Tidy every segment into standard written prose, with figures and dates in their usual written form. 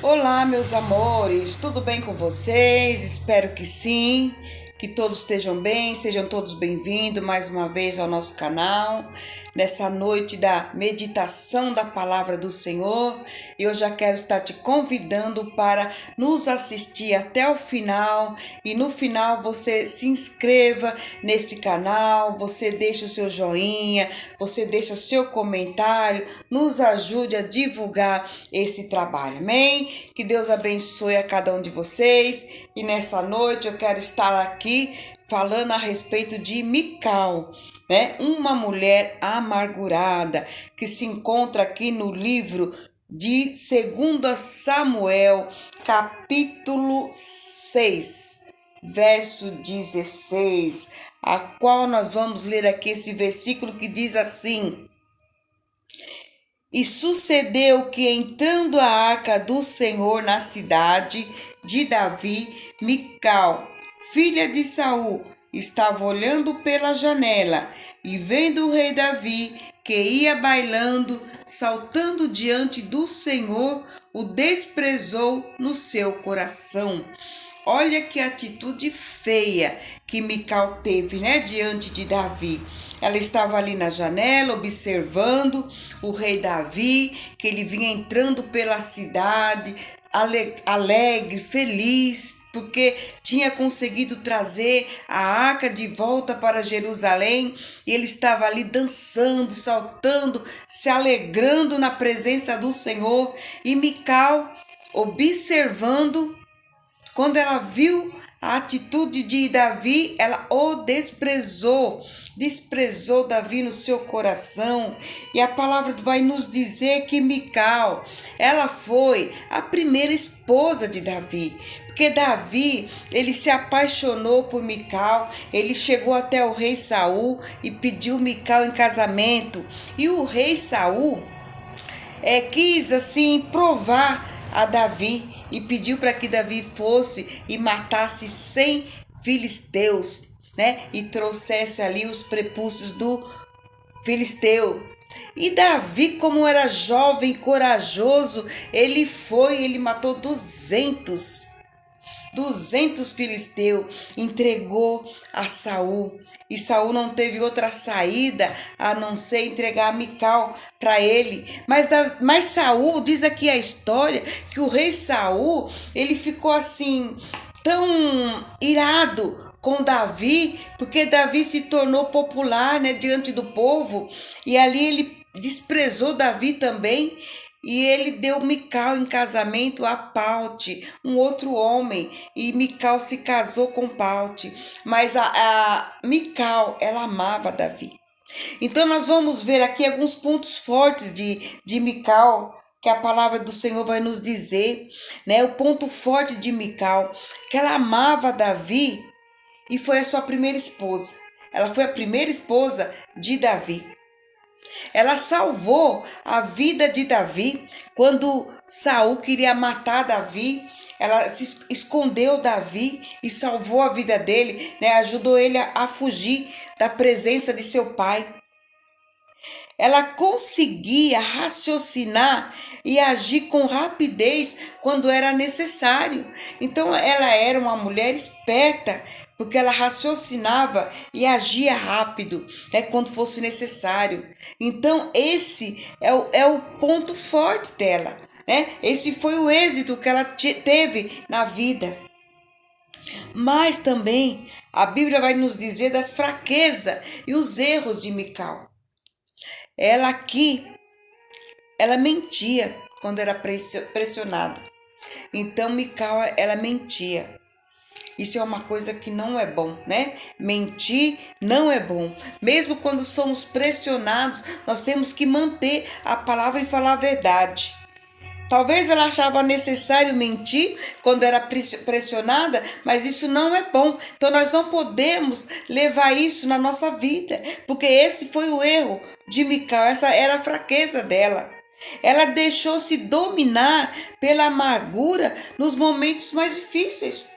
Olá, meus amores, tudo bem com vocês? Espero que sim, que todos estejam bem, sejam todos bem-vindos mais uma vez ao nosso canal, nessa noite da meditação da palavra do Senhor. Eu já quero estar te convidando para nos assistir até o final e no final você se inscreva nesse canal, você deixa o seu joinha, você deixa o seu comentário, nos ajude a divulgar esse trabalho, amém? Que Deus abençoe a cada um de vocês. E nessa noite eu quero estar aqui falando a respeito de Mical, né? Uma mulher amargurada que se encontra aqui no livro de 2 Samuel, capítulo 6, verso 16, a qual nós vamos ler aqui esse versículo que diz assim: E sucedeu que, entrando a arca do Senhor na cidade de Davi, Mical, filha de Saul, estava olhando pela janela e vendo o rei Davi, que ia bailando, saltando diante do Senhor, o desprezou no seu coração. Olha que atitude feia que Mical teve, né, diante de Davi. Ela estava ali na janela observando o rei Davi, que ele vinha entrando pela cidade, alegre, feliz, porque tinha conseguido trazer a arca de volta para Jerusalém, e ele estava ali dançando, saltando, se alegrando na presença do Senhor. E Mical, observando, quando ela viu a atitude de Davi, ela o desprezou Davi no seu coração. E a palavra vai nos dizer que Mical, ela foi a primeira esposa de Davi. Porque Davi, ele se apaixonou por Mical, ele chegou até o rei Saul e pediu Mical em casamento. E o rei Saul quis assim provar a Davi e pediu para que Davi fosse e matasse 100 filisteus, né? E trouxesse ali os prepúcios do filisteu. E Davi, como era jovem e corajoso, ele matou 200 filisteus, entregou a Saul. E Saul não teve outra saída a não ser entregar Mical para ele. Mas Saul, diz aqui a história, que o rei Saul, ele ficou assim tão irado com Davi, porque Davi se tornou popular, né, diante do povo, e ali ele desprezou Davi também. E ele deu Mical em casamento a Paute, um outro homem, e Mical se casou com Paute. Mas a Mical, ela amava Davi. Então nós vamos ver aqui alguns pontos fortes de Mical, que a palavra do Senhor vai nos dizer, né? O ponto forte de Mical, que ela amava Davi e foi a sua primeira esposa. Ela foi a primeira esposa de Davi. Ela salvou a vida de Davi quando Saul queria matar Davi. Ela se escondeu Davi e salvou a vida dele, né? Ajudou ele a fugir da presença de seu pai. Ela conseguia raciocinar e agir com rapidez quando era necessário. Então, ela era uma mulher esperta, porque ela raciocinava e agia rápido, quando fosse necessário. Então, esse é o ponto forte dela, né? Esse foi o êxito que ela teve na vida. Mas também a Bíblia vai nos dizer das fraquezas e os erros de Mical. Ela aqui, ela mentia quando era pressionada. Então, Mical, ela mentia. Isso é uma coisa que não é bom, né? Mentir não é bom. Mesmo quando somos pressionados, nós temos que manter a palavra e falar a verdade. Talvez ela achava necessário mentir quando era pressionada, mas isso não é bom. Então nós não podemos levar isso na nossa vida, porque esse foi o erro de Mical, essa era a fraqueza dela. Ela deixou-se dominar pela amargura nos momentos mais difíceis.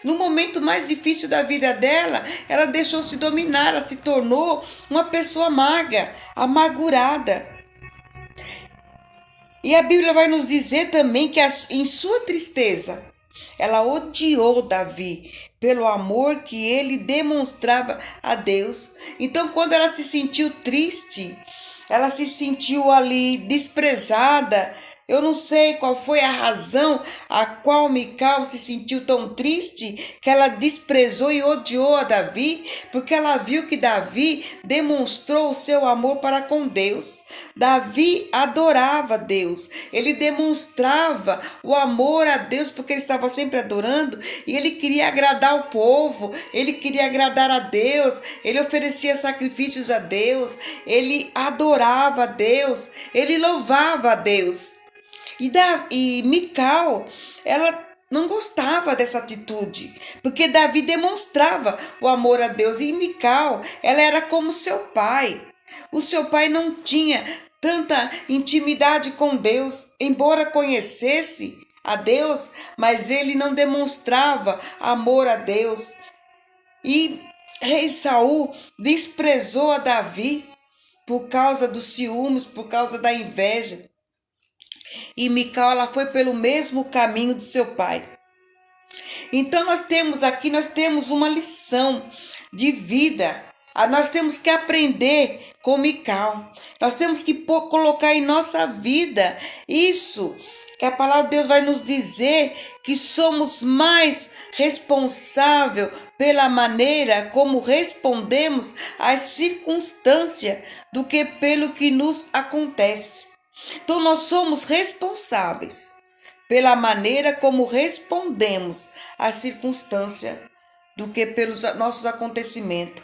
No momento mais difícil da vida dela, ela deixou-se dominar, ela se tornou uma pessoa amarga, amargurada. E a Bíblia vai nos dizer também que em sua tristeza, ela odiou Davi pelo amor que ele demonstrava a Deus. Então, quando ela se sentiu triste, ela se sentiu ali desprezada. Eu não sei qual foi a razão a qual Mical se sentiu tão triste que ela desprezou e odiou a Davi, porque ela viu que Davi demonstrou o seu amor para com Deus. Davi adorava Deus, ele demonstrava o amor a Deus porque ele estava sempre adorando e ele queria agradar o povo, ele queria agradar a Deus, ele oferecia sacrifícios a Deus, ele adorava a Deus, ele louvava a Deus. E Mical, ela não gostava dessa atitude, porque Davi demonstrava o amor a Deus e Mical, ela era como seu pai. O seu pai não tinha tanta intimidade com Deus, embora conhecesse a Deus, mas ele não demonstrava amor a Deus. E rei Saul desprezou a Davi por causa dos ciúmes, por causa da inveja. E Mical, ela foi pelo mesmo caminho de seu pai. Então nós temos uma lição de vida. Nós temos que aprender com Mical. Nós temos que colocar em nossa vida isso que a palavra de Deus vai nos dizer, que somos mais responsáveis pela maneira como respondemos às circunstâncias do que pelo que nos acontece. Então, nós somos responsáveis pela maneira como respondemos à circunstância do que pelos nossos acontecimentos,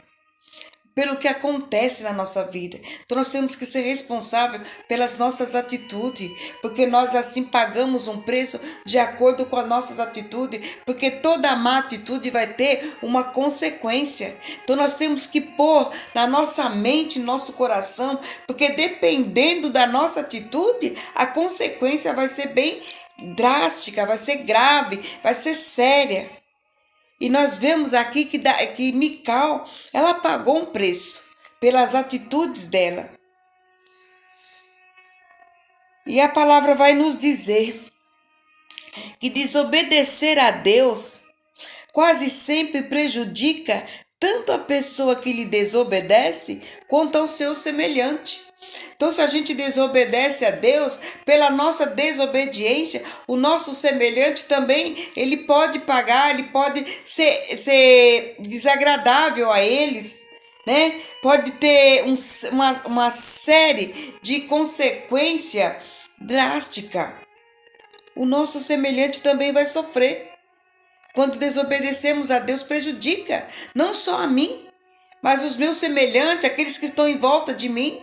pelo que acontece na nossa vida. Então, nós temos que ser responsáveis pelas nossas atitudes, porque nós assim pagamos um preço de acordo com as nossas atitudes, porque toda má atitude vai ter uma consequência. Então, nós temos que pôr na nossa mente, no nosso coração, porque dependendo da nossa atitude, a consequência vai ser bem drástica, vai ser grave, vai ser séria. E nós vemos aqui que Mical, ela pagou um preço pelas atitudes dela. E a palavra vai nos dizer que desobedecer a Deus quase sempre prejudica tanto a pessoa que lhe desobedece quanto ao seu semelhante. Então, se a gente desobedece a Deus, pela nossa desobediência, o nosso semelhante também, ele pode pagar, ele pode ser desagradável a eles, né? Pode ter uma série de consequências drásticas. O nosso semelhante também vai sofrer. Quando desobedecemos a Deus, prejudica não só a mim, mas os meus semelhantes, aqueles que estão em volta de mim,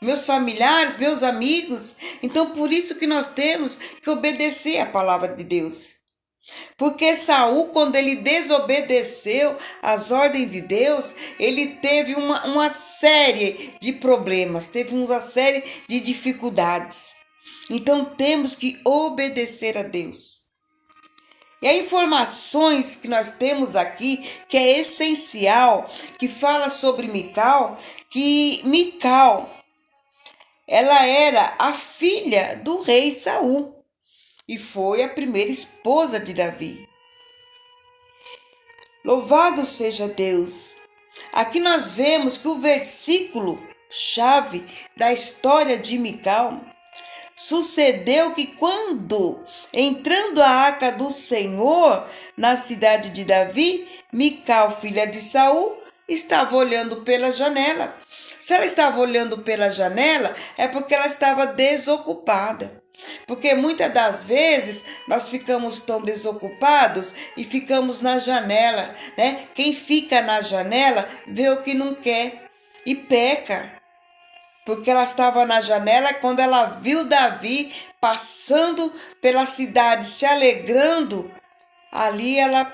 meus familiares, meus amigos. Então, por isso que nós temos que obedecer a palavra de Deus. Porque Saul, quando ele desobedeceu às ordens de Deus, ele teve uma série de problemas, teve uma série de dificuldades. Então, temos que obedecer a Deus. E as informações que nós temos aqui, que é essencial, que fala sobre Mical, que Mical, ela era a filha do rei Saul e foi a primeira esposa de Davi. Louvado seja Deus! Aqui nós vemos que o versículo chave da história de Mical sucedeu que quando, entrando a arca do Senhor na cidade de Davi, Mical, filha de Saul, estava olhando pela janela. Se ela estava olhando pela janela, é porque ela estava desocupada. Porque muitas das vezes nós ficamos tão desocupados e ficamos na janela, né? Quem fica na janela vê o que não quer e peca. Porque ela estava na janela quando ela viu Davi passando pela cidade, se alegrando, ali ela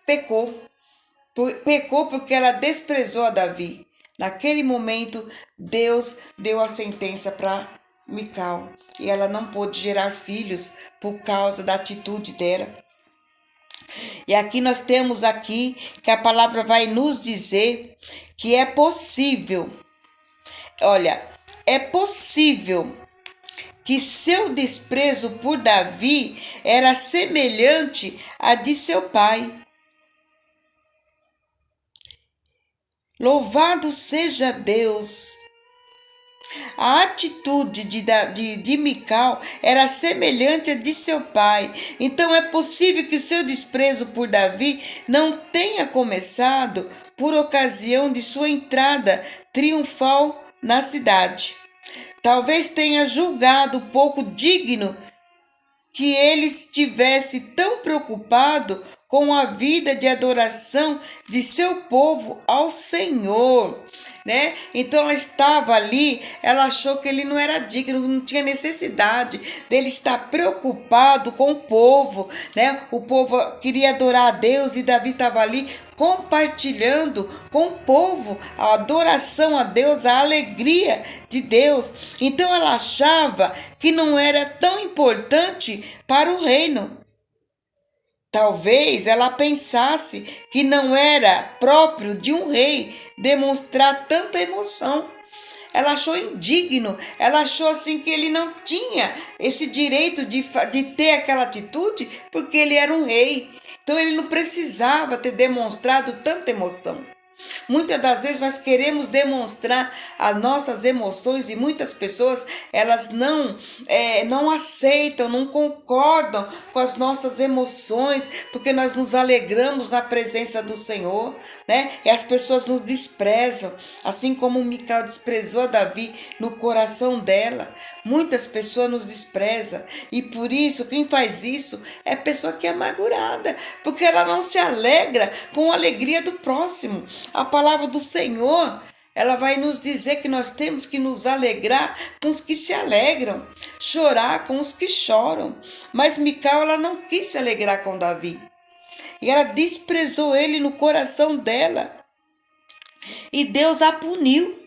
pecou. Pecou porque ela desprezou a Davi. Naquele momento, Deus deu a sentença para Mical e ela não pôde gerar filhos por causa da atitude dela. E aqui nós temos aqui que a palavra vai nos dizer que é possível. Olha, é possível que seu desprezo por Davi era semelhante a de seu pai. Louvado seja Deus! A atitude de Mical era semelhante à de seu pai. Então é possível que seu desprezo por Davi não tenha começado por ocasião de sua entrada triunfal na cidade. Talvez tenha julgado pouco digno que ele estivesse tão preocupado com a vida de adoração de seu povo ao Senhor, né? Então ela estava ali, ela achou que ele não era digno, não tinha necessidade dele estar preocupado com o povo, né? O povo queria adorar a Deus e Davi estava ali compartilhando com o povo a adoração a Deus, a alegria de Deus. Então ela achava que não era tão importante para o reino. Talvez ela pensasse que não era próprio de um rei demonstrar tanta emoção. Ela achou indigno, ela achou assim que ele não tinha esse direito de ter aquela atitude porque ele era um rei. Então ele não precisava ter demonstrado tanta emoção. Muitas das vezes nós queremos demonstrar as nossas emoções e muitas pessoas elas não aceitam, não concordam com as nossas emoções porque nós nos alegramos na presença do Senhor, né? E as pessoas nos desprezam, assim como Mical desprezou a Davi no coração dela. Muitas pessoas nos desprezam e por isso quem faz isso é pessoa que é amargurada, porque ela não se alegra com a alegria do próximo. A palavra do Senhor, ela vai nos dizer que nós temos que nos alegrar com os que se alegram, chorar com os que choram. Mas Mical, ela não quis se alegrar com Davi. E ela desprezou ele no coração dela. E Deus a puniu.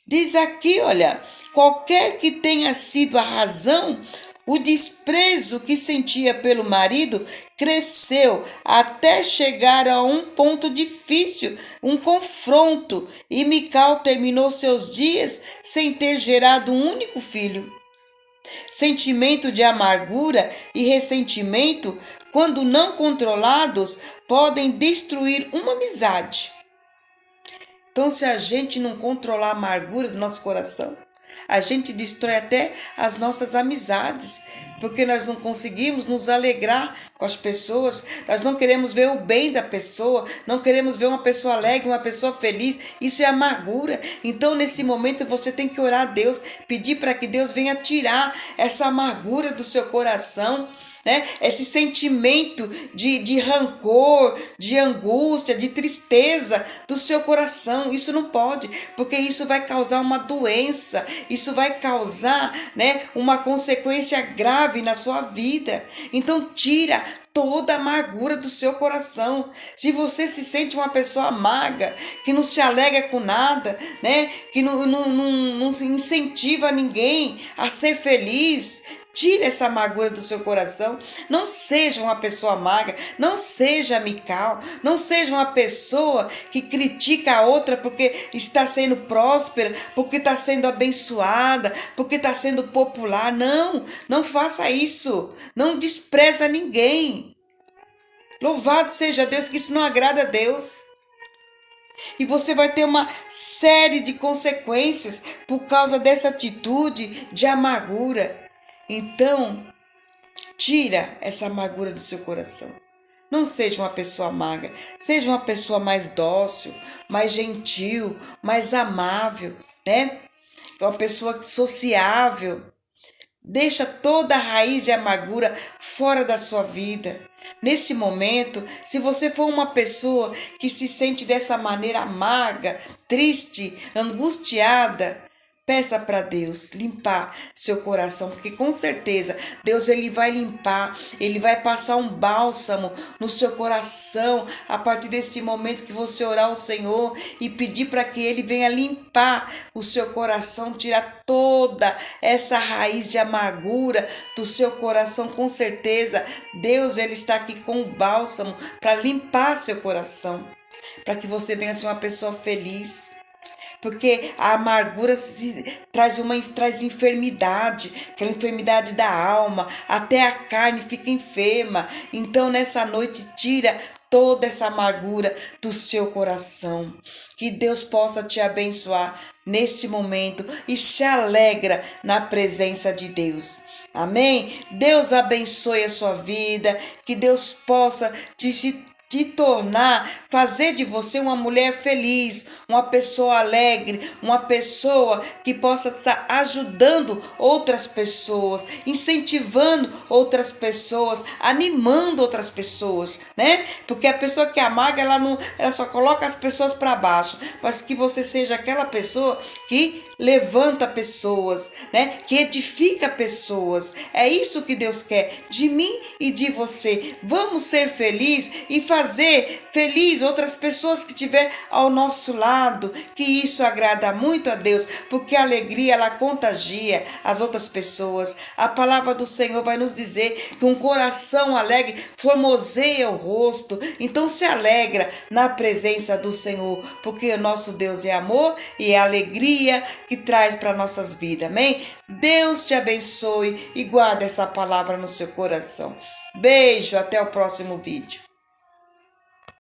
Diz aqui, olha, qualquer que tenha sido a razão, o desprezo que sentia pelo marido cresceu até chegar a um ponto difícil, um confronto, e Mical terminou seus dias sem ter gerado um único filho. Sentimento de amargura e ressentimento, quando não controlados, podem destruir uma amizade. Então, se a gente não controlar a amargura do nosso coração, a gente destrói até as nossas amizades, porque nós não conseguimos nos alegrar com as pessoas, nós não queremos ver o bem da pessoa, não queremos ver uma pessoa alegre, uma pessoa feliz, isso é amargura. Então nesse momento você tem que orar a Deus, pedir para que Deus venha tirar essa amargura do seu coração, né? Esse sentimento de rancor, de angústia, de tristeza do seu coração. Isso não pode, porque isso vai causar uma doença, isso vai causar, né, uma consequência grave na sua vida. Então tira toda a amargura do seu coração. Se você se sente uma pessoa amarga, que não se alegra com nada, né, que não incentiva ninguém a ser feliz, tire essa amargura do seu coração. Não seja uma pessoa amarga, não seja Mical, não seja uma pessoa que critica a outra porque está sendo próspera, porque está sendo abençoada, porque está sendo popular. Não, não faça isso. Não despreza ninguém. Louvado seja Deus, que isso não agrada a Deus. E você vai ter uma série de consequências por causa dessa atitude de amargura. Então, tira essa amargura do seu coração. Não seja uma pessoa amarga, seja uma pessoa mais dócil, mais gentil, mais amável, né? Uma pessoa sociável. Deixa toda a raiz de amargura fora da sua vida. Nesse momento, se você for uma pessoa que se sente dessa maneira amarga, triste, angustiada, peça para Deus limpar seu coração, porque com certeza Deus ele vai limpar, ele vai passar um bálsamo no seu coração a partir desse momento que você orar ao Senhor e pedir para que ele venha limpar o seu coração, tirar toda essa raiz de amargura do seu coração. Com certeza Deus ele está aqui com o bálsamo para limpar seu coração, para que você venha ser uma pessoa feliz. Porque a amargura traz enfermidade, aquela enfermidade da alma, até a carne fica enferma. Então, nessa noite, tira toda essa amargura do seu coração. Que Deus possa te abençoar neste momento e se alegra na presença de Deus. Amém? Deus abençoe a sua vida, que Deus possa te tornar, fazer de você uma mulher feliz, uma pessoa alegre, uma pessoa que possa estar ajudando outras pessoas, incentivando outras pessoas, animando outras pessoas, né? Porque a pessoa que amarga, ela só coloca as pessoas para baixo, mas que você seja aquela pessoa que levanta pessoas, né? Que edifica pessoas. É isso que Deus quer de mim e de você. Vamos ser felizes e fazer feliz outras pessoas que estiver ao nosso lado, que isso agrada muito a Deus, porque a alegria ela contagia as outras pessoas. A palavra do Senhor vai nos dizer que um coração alegre formoseia o rosto. Então se alegra na presença do Senhor, porque o nosso Deus é amor e é alegria que traz para nossas vidas. Amém? Deus te abençoe e guarda essa palavra no seu coração. Beijo, até o próximo vídeo.